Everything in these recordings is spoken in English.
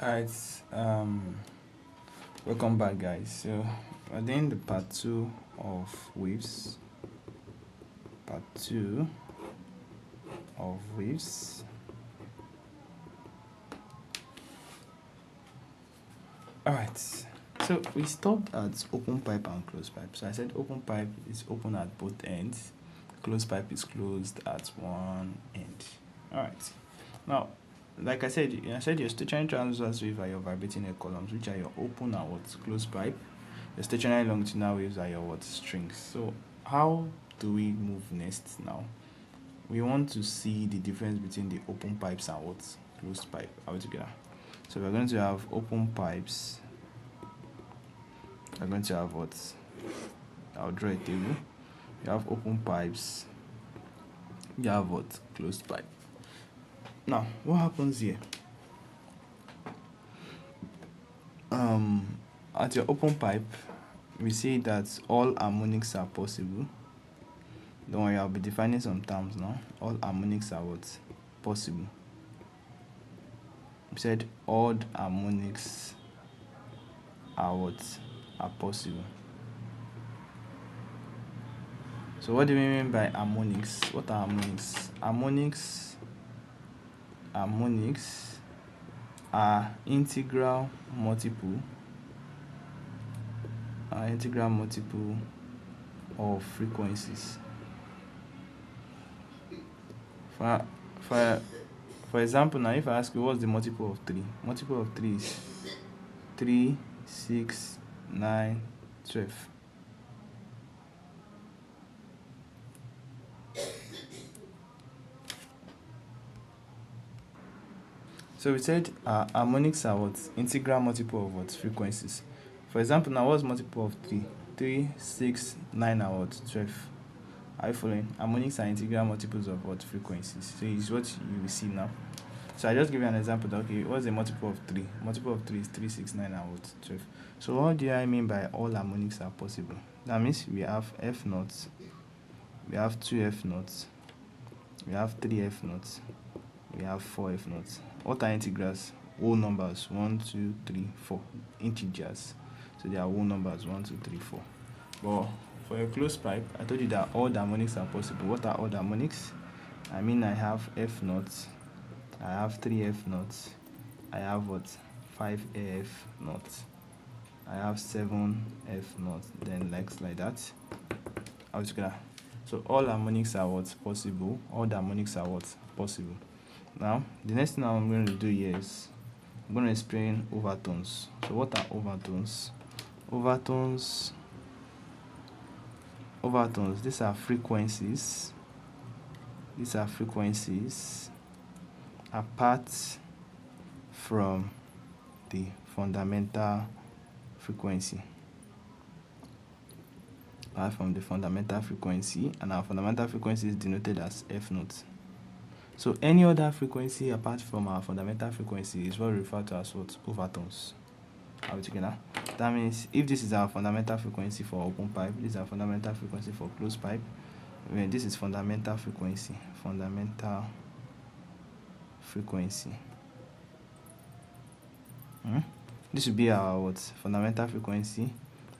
Alright, welcome back, guys. So we're doing the part 2 of waves. Part 2 of waves. Alright, so we stopped at open pipe and closed pipe. So I said open pipe is open at both ends, closed pipe is closed at one end. Alright, now like I said your stationary transverse wave are your vibrating air columns, which are your open and what closed pipe. The stationary longitudinal waves are your what strings. So how do we move next now? We want to see the difference between the open pipes and what closed pipe. Are we together? So we're going to have open pipes. We're going to have what? I'll draw a table. You have open pipes. You have what? Closed pipe. Now, what happens here? At your open pipe, we see that all harmonics are possible. Don't worry, I'll be defining some terms now. All harmonics are what? Possible. We said odd harmonics are what? Are possible. So what do we mean by harmonics? What are harmonics? Harmonics are integral multiple of frequencies. For example, now if I ask you what's the multiple of 3? Multiple of 3 is 3, 6, 9, 12. So we said harmonics are what? Integral multiple of what? Frequencies. For example, now what's multiple of 3? 3, 6, 9 are what? 12. Are you following? Harmonics are integral multiples of what? Frequencies. So it's what you will see now. So I just give you an example that, okay, what's the multiple of 3? Multiple of 3 is 3, 6, 9 and what? 12. So what do I mean by all harmonics are possible? That means we have F naught, we have 2 F naught, we have 3 F naught, we have 4 F naught. What are integrals? Whole numbers 1, 2, 3, 4. Integers. So they are whole numbers 1, 2, 3, 4. But for a closed pipe, I told you that all the harmonics are possible. What are all the harmonics? I mean, I have F naught, I have 3 F naught, I have what? 5 F naught, I have 7 F naught, then like that. Altogether. So all harmonics are what? Possible. All the harmonics are what? Possible. Now, the next thing I'm going to do here is I'm going to explain overtones. So what are overtones? Overtones, these are frequencies. These are frequencies apart from the fundamental frequency. Apart from the fundamental frequency, and our fundamental frequency is denoted as F naught. So any other frequency apart from our fundamental frequency is what we refer to as what? Overtones. Are we together? That means if this is our fundamental frequency for open pipe, this is our fundamental frequency for closed pipe, when this is fundamental frequency. This would be our what? Fundamental frequency,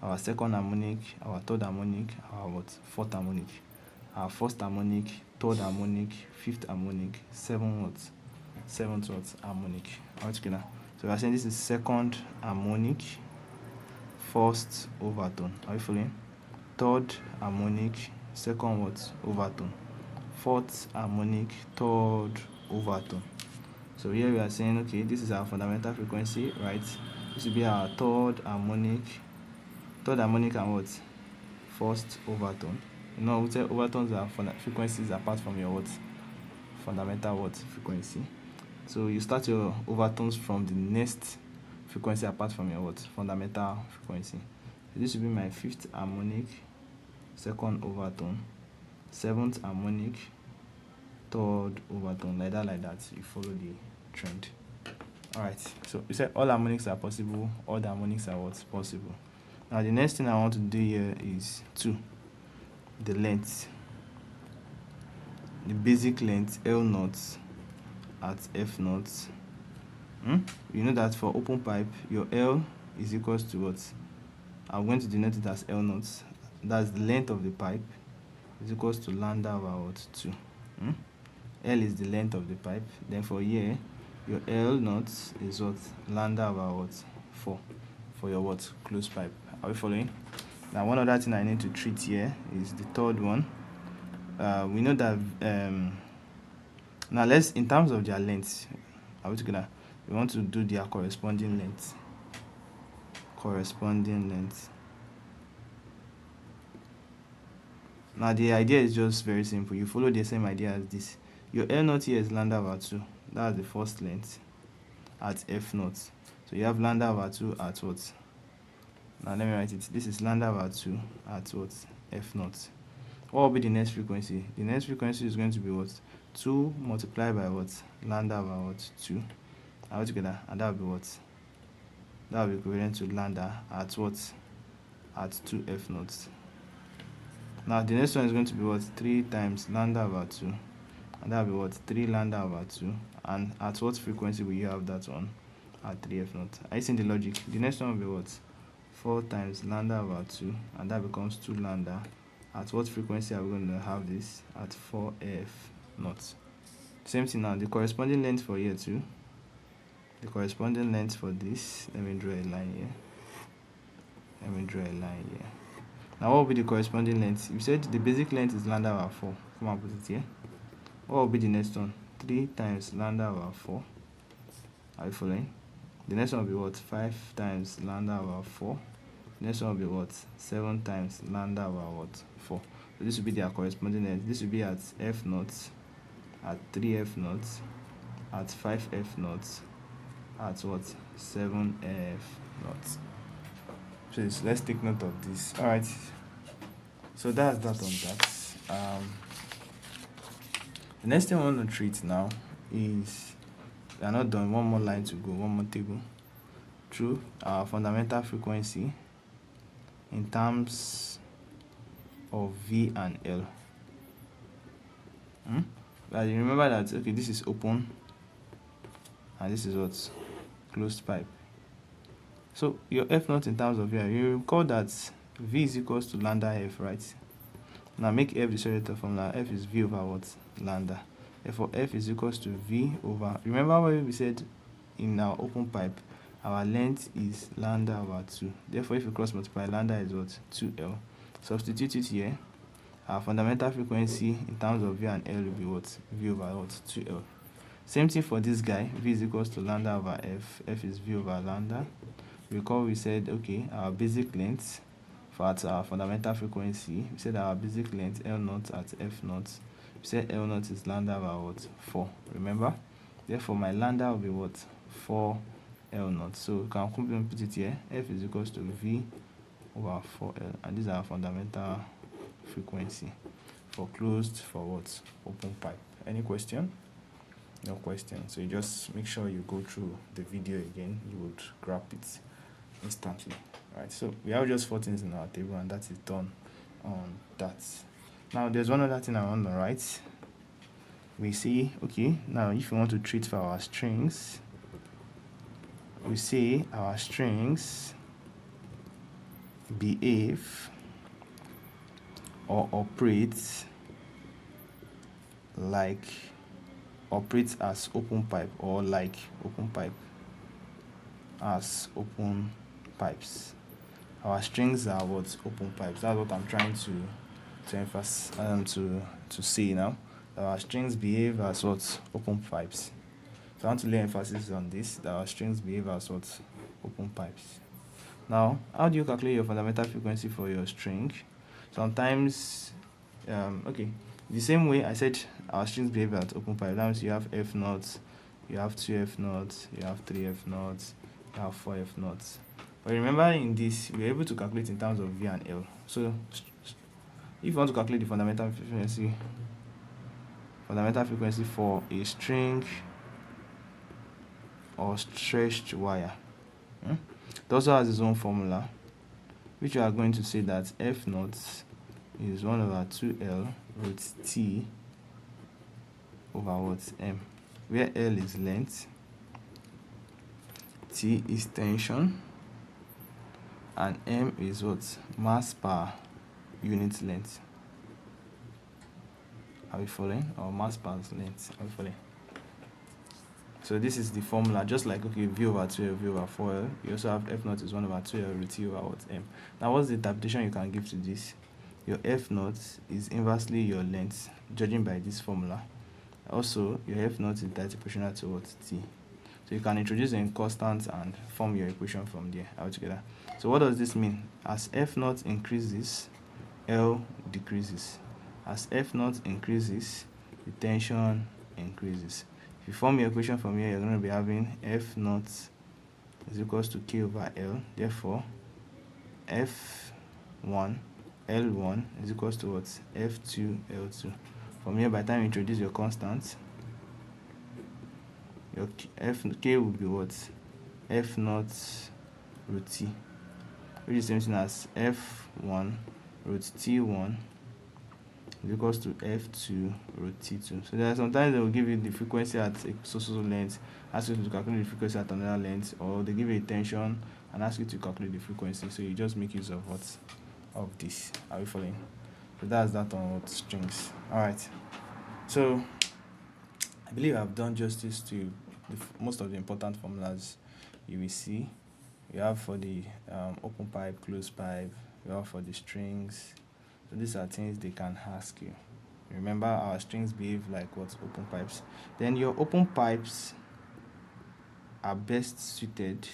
our second harmonic, our third harmonic, our what? Fourth harmonic, our first harmonic, third harmonic, fifth harmonic, seventh harmonic. Altogether. So we are saying this is second harmonic, first overtone. Are you following? Third harmonic, second what? Overtone. Fourth harmonic, third overtone. So here we are saying, okay, this is our fundamental frequency, right? This will be our third harmonic and what? First overtone. You know, we say overtones are frequencies apart from your what? Fundamental what? Frequency. So you start your overtones from the next frequency apart from your what? Fundamental frequency. So this will be my fifth harmonic, second overtone, seventh harmonic, third overtone, like that. You follow the trend. Alright, so we said all harmonics are possible, all the harmonics are what's possible. Now the next thing I want to do here is 2, the length, the basic length L naught at F naught You know that for open pipe, your L is equals to what? I'm going to denote it as L naught. That's the length of the pipe is equals to lambda over what? 2. L is the length of the pipe. Then for here, your L naught is what? Lambda over what? 4 for your what? Closed pipe. Are we following? Now one other thing I need to treat here is the third one. We know that now let's, in terms of their length, are we together? We want to do their corresponding length. Now the idea is just very simple. You follow the same idea as this. Your L naught here is lambda over 2. That's the first length at F naught. So you have lambda over 2 at what? Now let me write it. This is lambda over 2 at what? F naught. What will be the next frequency? The next frequency is going to be what? 2 multiplied by what? Lambda over what? 2. Are we together? And that will be what? That will be equivalent to lambda at what? At 2F naught. Now the next one is going to be what? 3 times lambda over 2. And that will be what? 3 lambda over 2. And at what frequency will you have that one? At 3F naught. Are you seeing the logic? The next one will be what? 4 times lambda over 2. And that becomes 2 lambda. At what frequency are we going to have this? At 4F naught. Same thing now. The corresponding length for here too. The corresponding length for this. Let me draw a line here. Now what will be the corresponding length? You said the basic length is lambda over 4. Come on, put it here. What will be the next one? 3 times lambda over 4. Are you following? The next one will be what? 5 times lambda over 4. The next one will be what? 7 times lambda over what? 4. So this will be their corresponding length. This will be at F naught, at 3F naught, at 5F naught, at what? 7F naught. Please, let's take note of this. Alright. So that's that on that. The next thing I want to treat now is, we are not done. One more line to go, one more table. Through our fundamental frequency in terms of V and L. But you remember that, okay, this is open and this is what? Closed pipe. So your F naught in terms of V, you recall that V is equals to lambda F, right? Now make F the separator formula. F is V over what? Lambda. Therefore F is equals to V over, remember what we said in our open pipe, our length is lambda over 2. Therefore if you cross multiply, lambda is what? 2L. Substitute it here. Our fundamental frequency in terms of V and L will be what? V over what? 2L. Same thing for this guy. V is equals to lambda over F. F is V over lambda. Recall we said, okay, our basic length for our fundamental frequency, we said our basic length L naught at F naught. We said L naught is lambda over what? 4. Remember? Therefore my lambda will be what? 4 L naught. So we can completely put it here. F is equals to V over 4L. And these are our fundamental frequency for closed, for what? Open pipe. Any question? No question. So you just make sure you go through the video again. You would grab it instantly. Right, so we have just 4 things in our table, and that is done on that. Now there's one other thing I want to write. We see, okay, now if you want to treat for our strings, we say our strings behave or operates as open pipe, or like open pipe, as open pipes. Our strings are what? Open pipes. That's what I'm trying to emphasize to say now. Our strings behave as what? Open pipes. So I want to lay emphasis on this, that our strings behave as what? Open pipes. Now, how do you calculate your fundamental frequency for your string? Sometimes, okay, the same way I said our strings behave at open pipe. That means you have F naught, you have 2F naught, you have 3F naught, you have 4F naught. But remember, in this, we are able to calculate in terms of V and L. So, if you want to calculate the fundamental frequency for a string or stretched wire, it also has its own formula, which we are going to say that F naught is 1 over 2L root T over what? M, where L is length T is tension, and M is what? Mass per unit length. Are we following? Or mass per length. Are we following? So this is the formula, just like okay, V over 2L, V over 4L. You also have F naught is 1 over 2L root T over what? M. Now what's the interpretation you can give to this? Your F naught is inversely your length, judging by this formula. Also, your F naught is directly proportional to what? T. So you can introduce a constant and form your equation from there altogether. So what does this mean? As F naught increases, L decreases. As F naught increases, the tension increases. If you form your equation from here, you're going to be having F naught is equals to K over L. Therefore, F1, L1 is equals to what? F2, L2. From here, by the time you introduce your constants, your K will be what? F naught root T, which is the same thing as F1 root T1 is equals to F2 root T2. So there are sometimes they will give you the frequency at a so length, ask you to calculate the frequency at another length, or they give you a tension and ask you to calculate the frequency. So you just make use of what? Of this. Are we following? So that's that on what? Strings. Alright. So I believe I've done justice to most of the important formulas you will see. You have for the open pipe, closed pipe, you have for the strings. So these are things they can ask you. Remember, our strings behave like what? Open pipes. Then your open pipes are best suited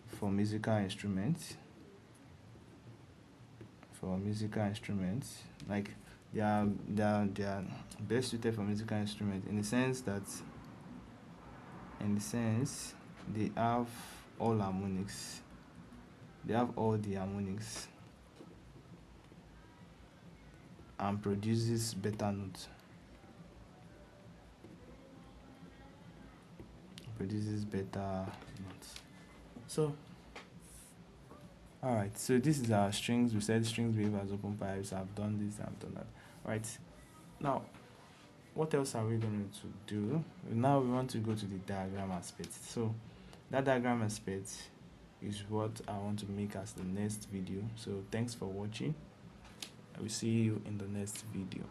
for musical instruments. Like they are best suited for musical instruments in the sense that they have all harmonics. They have all the harmonics and produces better notes. So alright, so this is our strings. We said strings behave as open pipes. I've done this, I've done that. Right. Now, what else are we going to do? Now we want to go to the diagram aspect. So that diagram aspect is what I want to make as the next video. So thanks for watching. I will see you in the next video.